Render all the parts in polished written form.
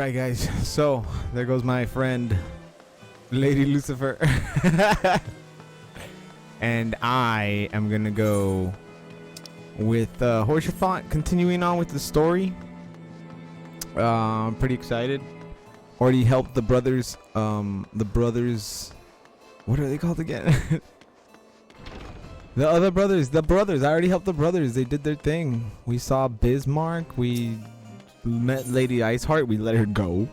Alright guys, so there goes my friend Lady Lucifer. And I am gonna go with Horsefont, continuing on with the story. I'm pretty excited. Already helped the brothers, what are they called again? The other brothers, I already helped the brothers. They did their thing. We saw Bismarck, we met Lady Iceheart, we let her go.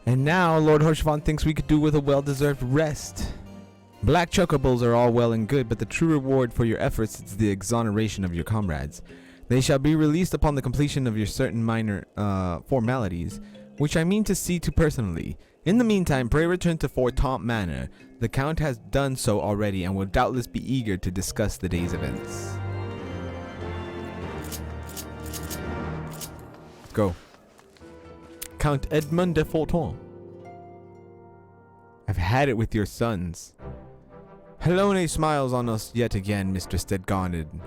And now Lord Horsefont thinks we could do with a well-deserved rest. Black chocobos are all well and good, but the true reward for your efforts is the exoneration of your comrades. They shall be released upon the completion of your certain minor formalities, which I mean to see to personally. In the meantime, pray return to Fortemp Manor. The Count has done so already and will doubtless be eager to discuss the day's events. Let's go. Count Edmond de Fortemp. I've had it with your sons. Helone smiles on us yet again, Mistress Stedgarden,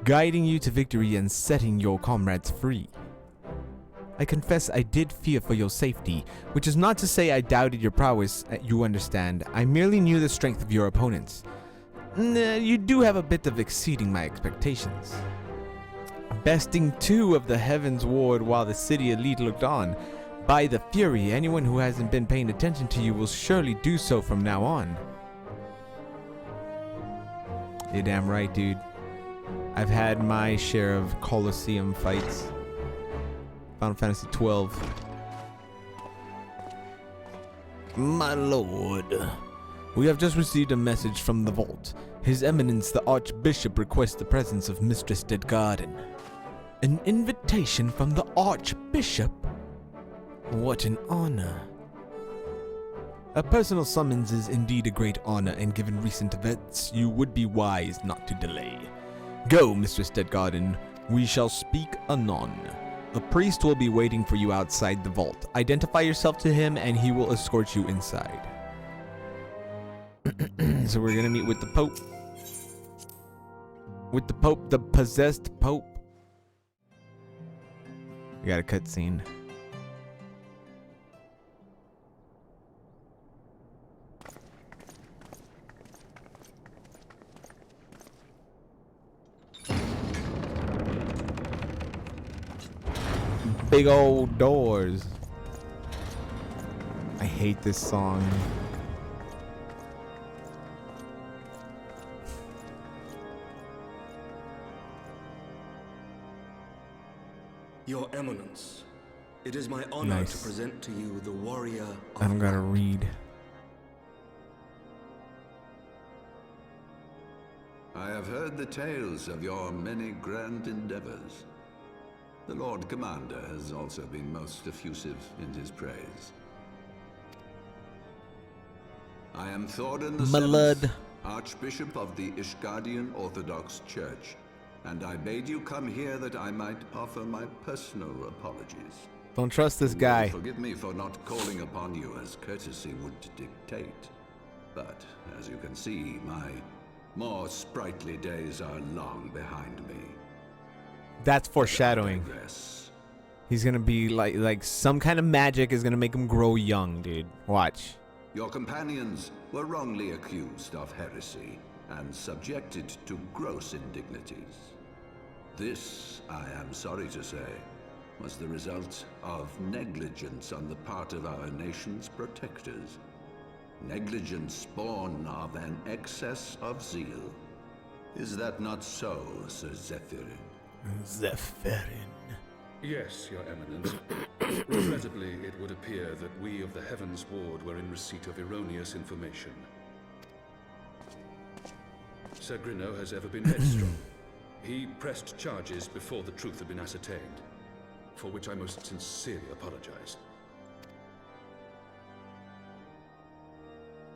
guiding you to victory and setting your comrades free. I confess I did fear for your safety, which is not to say I doubted your prowess, you understand. I merely knew the strength of your opponents. You do have a bit of exceeding my expectations. Besting 2 of the Heavensward while the city elite looked on. By the Fury, anyone who hasn't been paying attention to you will surely do so from now on. You're damn right, dude. I've had my share of Colosseum fights. Final Fantasy XII. My lord, we have just received a message from the vault. His Eminence the Archbishop requests the presence of Mistress Stedgarden. An invitation from the Archbishop? What an honor. A personal summons is indeed a great honor, and given recent events, you would be wise not to delay. Go, Mistress Stedgarden. We shall speak anon. A priest will be waiting for you outside the vault. Identify yourself to him and he will escort you inside. So we're gonna meet with the Pope. With the Pope, the possessed Pope. We got a cutscene. Big old doors. I hate this song. Your Eminence, it is my honor to present to you the warrior of I don't gotta read. I have heard the tales of your many grand endeavors. The Lord Commander has also been most effusive in his praise. I am Thorin the Seventh, Archbishop of the Ishgardian Orthodox Church, and I bade you come here that I might offer my personal apologies. Don't trust this guy. Forgive me for not calling upon you as courtesy would dictate, but as you can see, my more sprightly days are long behind me. That's foreshadowing. He's gonna be like some kind of magic is gonna make him grow young, dude. Watch. Your companions were wrongly accused of heresy and subjected to gross indignities. This, I am sorry to say, was the result of negligence on the part of our nation's protectors. Negligence born of an excess of zeal. Is that not so, Sir Zephyrin? Zephyrin. Yes, Your Eminence. Regrettably, it would appear that we of the Heavensward were in receipt of erroneous information. Sir Grinno has ever been headstrong. He pressed charges before the truth had been ascertained, for which I most sincerely apologize.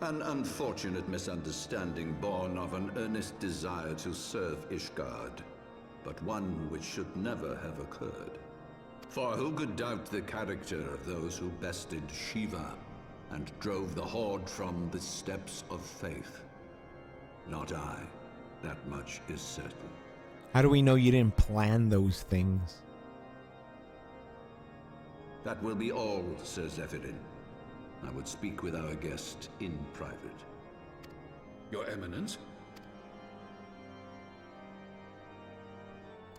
An unfortunate misunderstanding born of an earnest desire to serve Ishgard, but one which should never have occurred. For who could doubt the character of those who bested Shiva and drove the Horde from the steps of faith? Not I. That much is certain. How do we know you didn't plan those things? That will be all, Sir Zephyrin. I would speak with our guest in private. Your Eminence?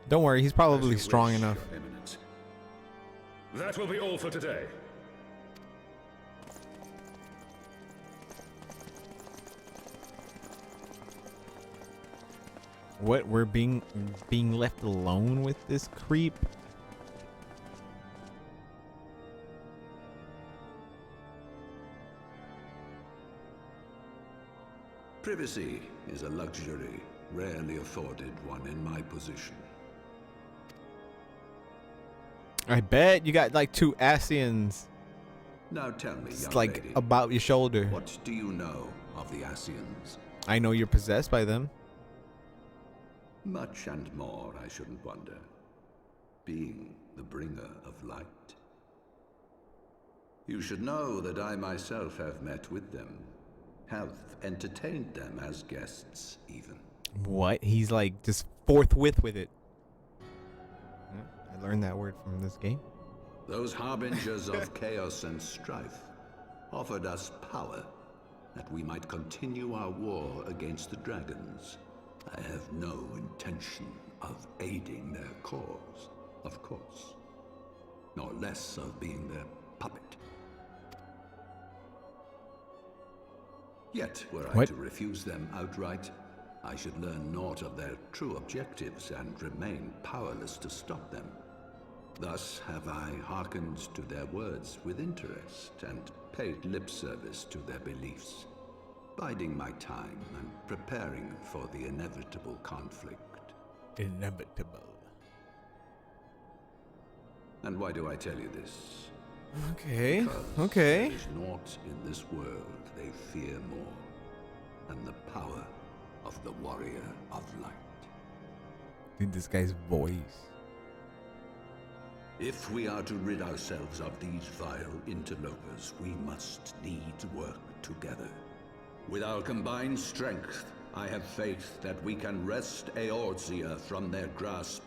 Don't worry, he's probably As you strong wish, enough. Your Eminence. That will be all for today. What? We're being left alone with this creep? Privacy is a luxury rarely afforded one in my position. I bet you got like 2 Asians. Now tell me, It's young like lady, about your shoulder. what do you know of the Asians? I know you're possessed by them. Much and more, I shouldn't wonder. Being the bringer of light. You should know that I myself have met with them. Have entertained them as guests, even. What? He's like just forthwith with it. I learned that word from this game. Those harbingers of chaos and strife offered us power that we might continue our war against the dragons. I have no intention of aiding their cause, of course, nor less of being their puppet. Yet, were I What? to refuse them outright, I should learn naught of their true objectives and remain powerless to stop them. Thus have I hearkened to their words with interest and paid lip service to their beliefs, biding my time and preparing for the inevitable conflict. Inevitable. And why do I tell you this? Okay. Because Okay. there is naught in this world they fear more than the power of the warrior of light. Dude, this guy's voice. If we are to rid ourselves of these vile interlopers, we must needs work together. With our combined strength, I have faith that we can wrest Eorzea from their grasp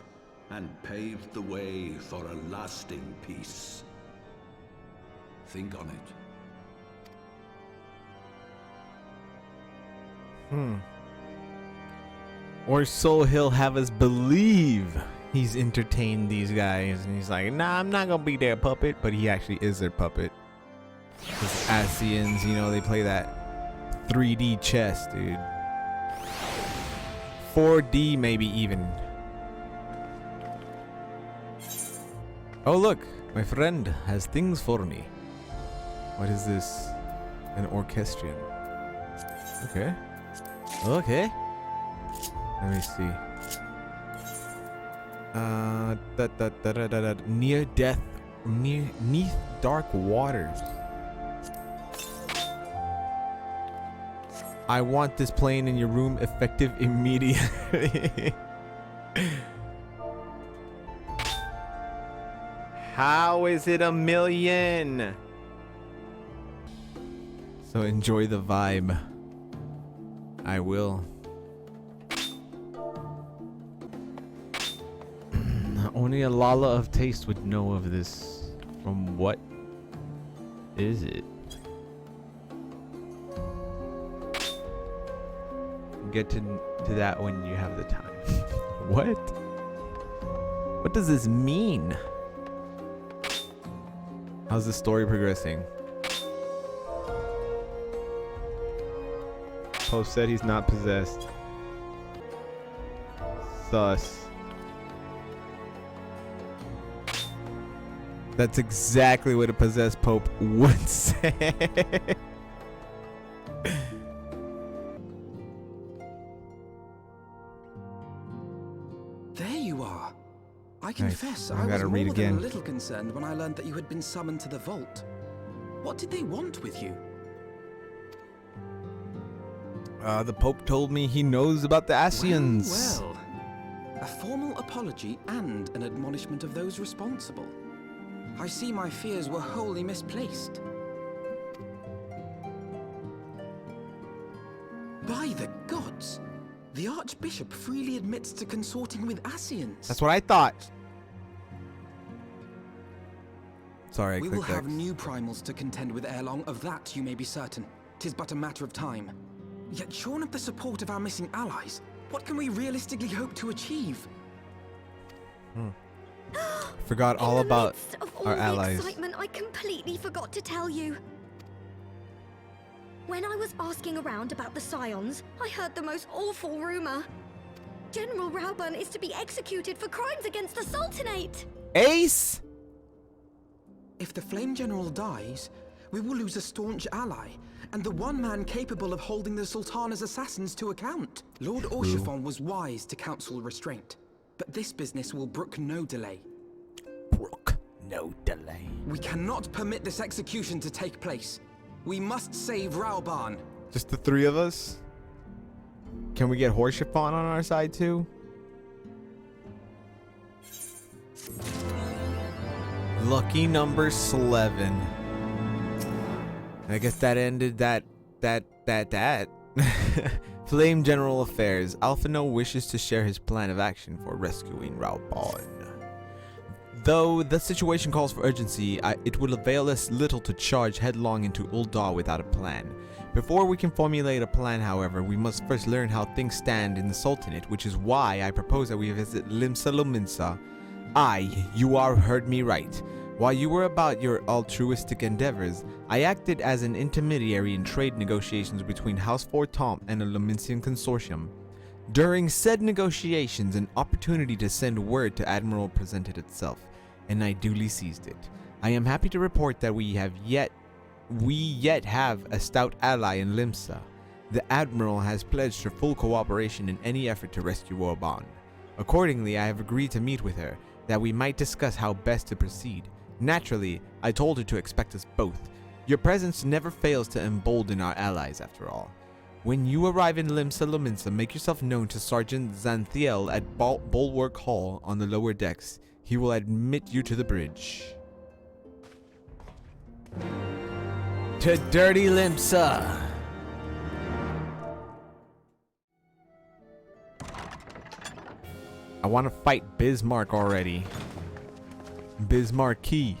and pave the way for a lasting peace. Think on it. Or so he'll have us believe he's entertained these guys, and he's like, nah, I'm not gonna be their puppet, but he actually is their puppet. Because Asians, you know, they play that 3D chess, dude. 4D maybe even. Oh look, my friend has things for me. What is this? An orchestrion. Okay. Okay. Let me see. Near death, neath dark waters. I want this playing in your room, effective immediately. How is it a million? So enjoy the vibe. I will. Only a Lala of taste would know of this. From what is it? Get to that when you have the time. What? What does this mean? How's the story progressing? Poe said he's not possessed. Sus. That's exactly what a possessed pope would say. There you are. I confess, I I was gotta read more than again. a little concerned when I learned that you had been summoned to the vault. What did they want with you? The Pope told me he knows about the Asians. Well, a formal apology and an admonishment of those responsible. I see my fears were wholly misplaced. By the gods! The archbishop freely admits to consorting with Asians. That's what I thought. Sorry, I We will clicked have X. new primals to contend with ere long, of that you may be certain. 'Tis but a matter of time. Yet shorn of the support of our missing allies, what can we realistically hope to achieve? Forgot all about our allies. Excitement, I completely forgot to tell you. When I was asking around about the Scions, I heard the most awful rumor. General Raubahn is to be executed for crimes against the Sultanate. Ace! If the Flame General dies, we will lose a staunch ally, and the one man capable of holding the Sultana's assassins to account. Lord Orchiffon was wise to counsel restraint, but this business will brook no delay. Brook, no delay. We cannot permit this execution to take place. We must save Raubahn. Just the three of us? Can we get Horshipon on our side too? Lucky number 11. I guess that ended that. Flame General Affairs. Alphino wishes to share his plan of action for rescuing Raubahn. Though the situation calls for urgency, it will avail us little to charge headlong into Uldar without a plan. Before we can formulate a plan, however, we must first learn how things stand in the Sultanate, which is why I propose that we visit Limsa Lominsa. You heard me right. While you were about your altruistic endeavors, I acted as an intermediary in trade negotiations between House Fortemp and the Lominsian Consortium. During said negotiations, an opportunity to send word to Admiral presented itself, and I duly seized it. I am happy to report that we yet have a stout ally in Limsa. The Admiral has pledged her full cooperation in any effort to rescue Raubahn. Accordingly, I have agreed to meet with her, that we might discuss how best to proceed. Naturally, I told her to expect us both. Your presence never fails to embolden our allies, after all. When you arrive in Limsa Lominsa, make yourself known to Sergeant Xanthiel at Bulwark Hall on the lower decks. He will admit you to the bridge. To Dirty Limsa! I want to fight Bismarck already. Bismarcky.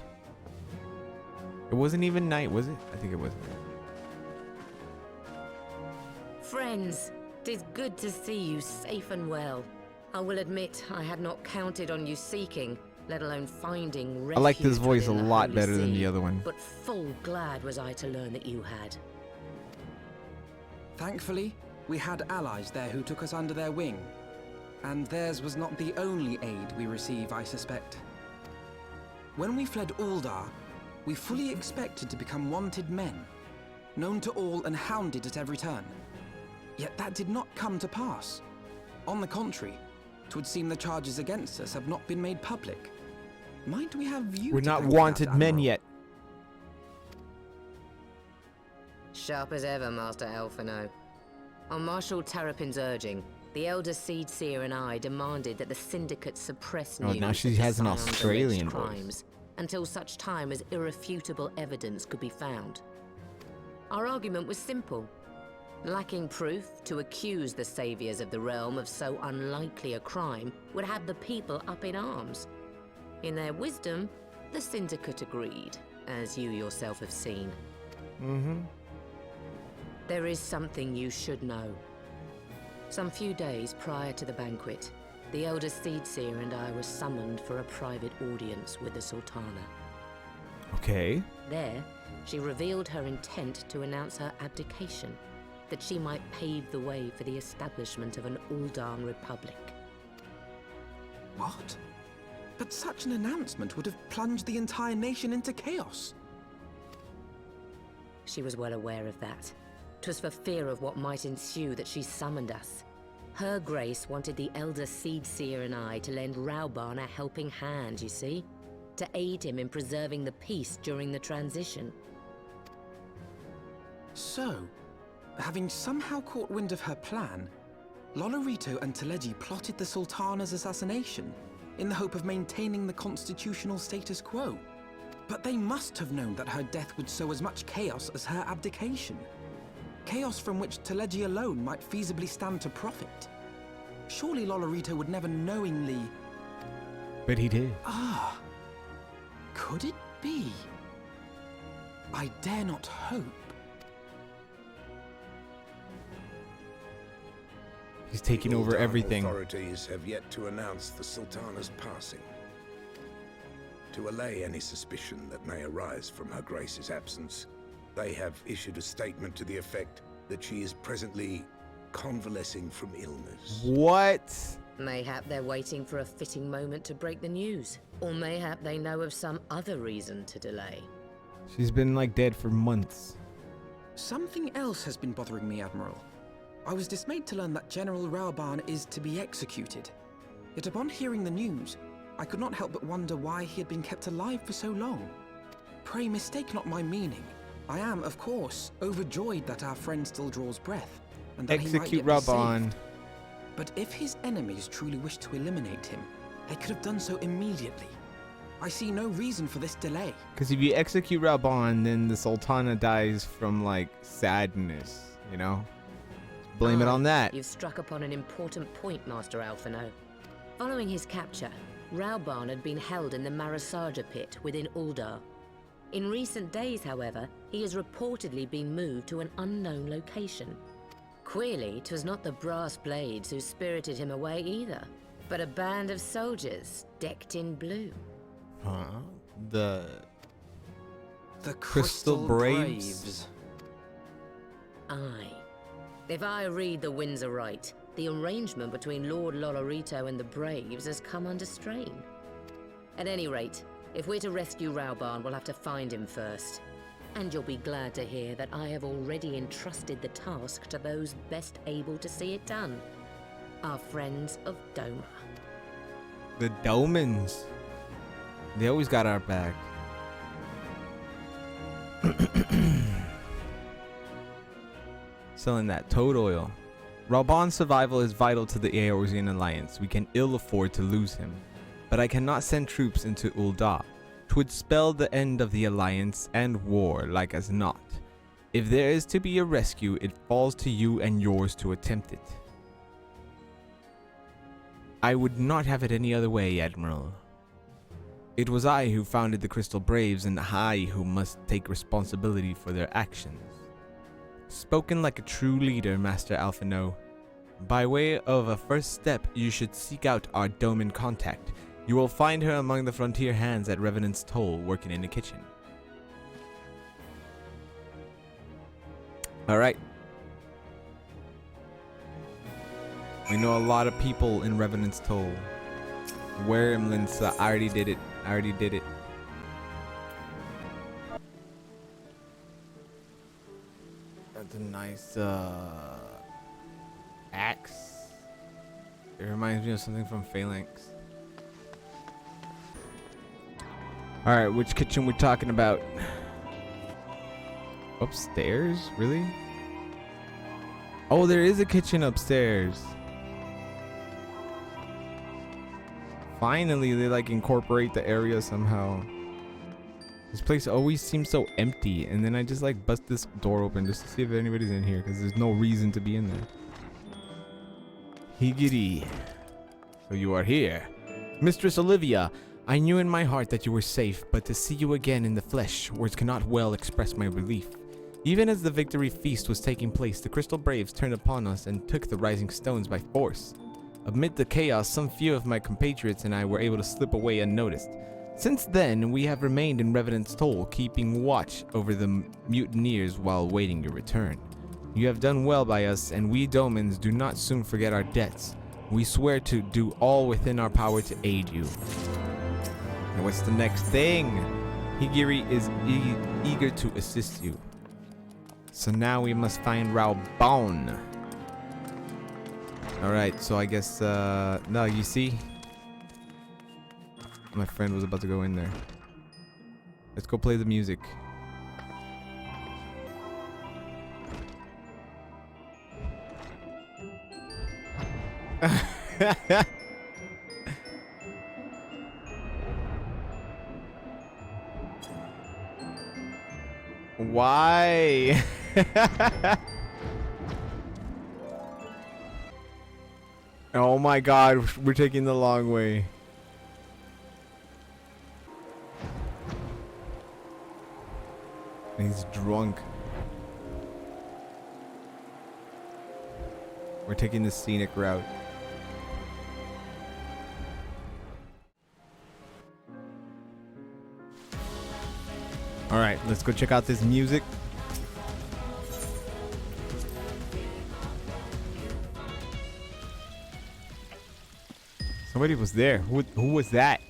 It wasn't even night, was it? I think it was. Friends, 'tis good to see you safe and well. I will admit I had not counted on you seeking, let alone finding refuge. I like this voice a within the lot Holy better than See, the other one. But full glad was I to learn that you had. Thankfully, we had allies there who took us under their wing. And theirs was not the only aid we receive, I suspect. When we fled Uldar, we fully expected to become wanted men, known to all and hounded at every turn. Yet that did not come to pass. On the contrary, 'twould seem the charges against us have not been made public. Might we have you? We're to not thank for that, wanted men Admiral? yet. Sharp as ever, Master Alphino. On Marshal Terrapin's urging, the Elder Seed Seer and I demanded that the Syndicate suppress news now she of the has an Scion's alleged Australian voice. crimes until such time as irrefutable evidence could be found. Our argument was simple. Lacking proof, to accuse the saviors of the realm of so unlikely a crime would have the people up in arms. In their wisdom, the Syndicate agreed, as you yourself have seen. There is something you should know. Some few days prior to the banquet, the Elder Seed Seer and I were summoned for a private audience with the Sultana. Okay. There, she revealed her intent to announce her abdication, that she might pave the way for the establishment of an Uldan Republic. What? But such an announcement would have plunged the entire nation into chaos. She was well aware of that. 'Twas for fear of what might ensue that she summoned us. Her Grace wanted the Elder Seed Seer and I to lend Raubahn a helping hand, you see? To aid him in preserving the peace during the transition. So, having somehow caught wind of her plan, Lolorito and Teleji plotted the Sultana's assassination in the hope of maintaining the constitutional status quo. But they must have known that her death would sow as much chaos as her abdication. Chaos from which Teleji alone might feasibly stand to profit. Surely Lolorito would never knowingly... But he did. Could it be? I dare not hope. He's taking over Uldan everything. Authorities have yet to announce the Sultana's passing. To allay any suspicion that may arise from Her Grace's absence, they have issued a statement to the effect that she is presently convalescing from illness. What? Mayhap they're waiting for a fitting moment to break the news. Or mayhap they know of some other reason to delay. She's been like dead for months. Something else has been bothering me, Admiral. I was dismayed to learn that General Raubahn is to be executed. Yet upon hearing the news, I could not help but wonder why he had been kept alive for so long. Pray mistake not my meaning. I am, of course, overjoyed that our friend still draws breath, and that he might Execute yet be saved. Raubahn. But if his enemies truly wish to eliminate him, they could have done so immediately. I see no reason for this delay. Because if you execute Raubahn, then the Sultana dies from like sadness, you know? Blame it on that. You've struck upon an important point, Master Alphino. Following his capture, Raubahn had been held in the Marasaja pit within Uldar. In recent days, however, he has reportedly been moved to an unknown location. Queerly, 'twas not the brass blades who spirited him away either, but a band of soldiers decked in blue. Huh? The Crystal Braves? Aye. If I read the winds aright, the arrangement between Lord Lolorito and the Braves has come under strain. At any rate, if we're to rescue Raubahn, we'll have to find him first. And you'll be glad to hear that I have already entrusted the task to those best able to see it done. Our friends of Doma. The Domans. They always got our back. Selling that toad oil. Raubah's survival is vital to the Eorzean Alliance. We can ill afford to lose him. But I cannot send troops into Uldar. 'Twould spell the end of the Alliance and war like as not. If there is to be a rescue, it falls to you and yours to attempt it. I would not have it any other way, Admiral. It was I who founded the Crystal Braves, and I who must take responsibility for their actions. Spoken like a true leader, Master Alphino. By way of a first step, you should seek out our Doman contact. You will find her among the frontier hands at Revenant's Toll, working in the kitchen. Alright. We know a lot of people in Revenant's Toll. Wormlinsa, I already did it. That's a nice axe. It reminds me of something from Phalanx. Alright, which kitchen we're talking about? Upstairs? Really? Oh, there is a kitchen upstairs. Finally, they like incorporate the area somehow. This place always seems so empty, and then I just like bust this door open just to see if anybody's in here, because there's no reason to be in there. Higiri. So you are here. Mistress Olivia, I knew in my heart that you were safe, but to see you again in the flesh, words cannot well express my relief. Even as the victory feast was taking place, the Crystal Braves turned upon us and took the rising stones by force. Amid the chaos, some few of my compatriots and I were able to slip away unnoticed. Since then, we have remained in Revenant's Toll, keeping watch over the mutineers while awaiting your return. You have done well by us, and we Domans do not soon forget our debts. We swear to do all within our power to aid you. And what's the next thing? Higiri is eager to assist you. So now we must find Raubahn. Alright, so I guess, no, you see? My friend was about to go in there. Let's go play the music. Why? Oh my god, we're taking the long way. And he's drunk. We're taking the scenic route. Alright, let's go check out this music. Somebody was there. Who was that?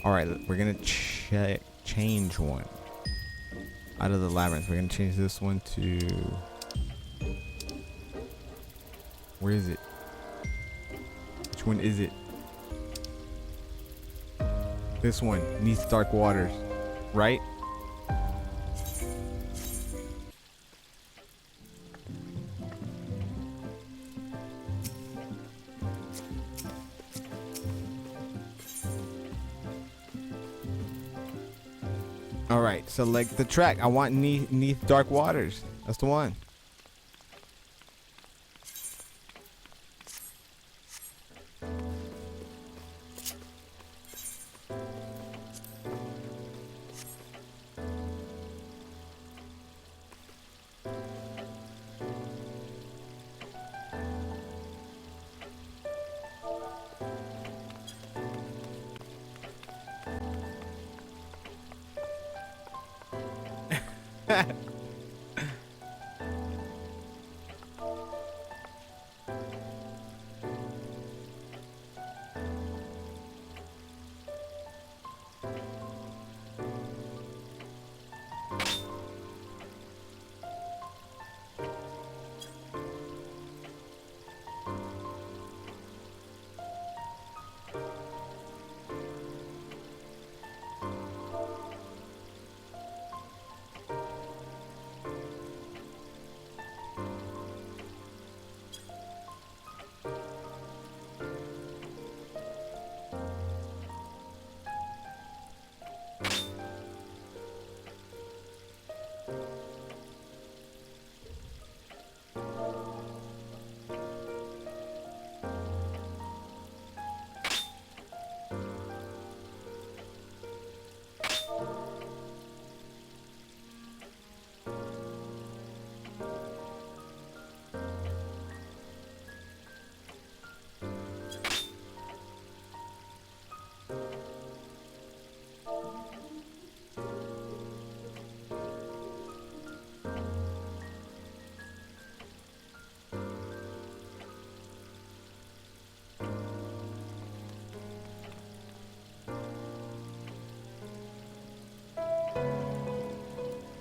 Alright, we're gonna change one. Out of the labyrinth. We're gonna change this one to... Where is it? Which one is it? This one. Neath dark waters. Right? Alright, select the track. I want Neath dark waters. That's the one.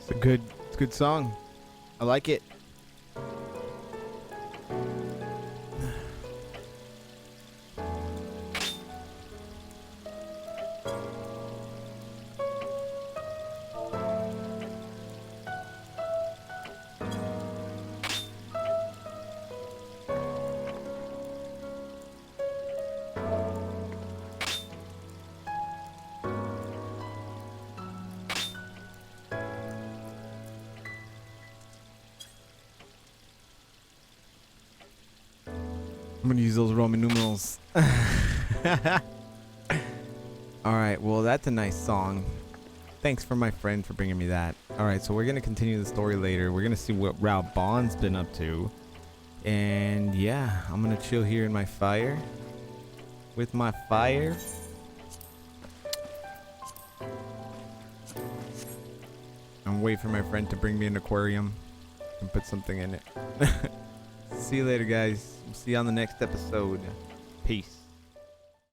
It's a good song. I like it. I'm gonna use those Roman numerals. Alright, well that's a nice song. Thanks for my friend for bringing me that. Alright, so we're gonna continue the story later. We're gonna see what Raubahn's been up to. And yeah, I'm gonna chill here in my fire. With my fire. I'm waiting for my friend to bring me an aquarium and put something in it. See you later, guys. See you on the next episode. Peace.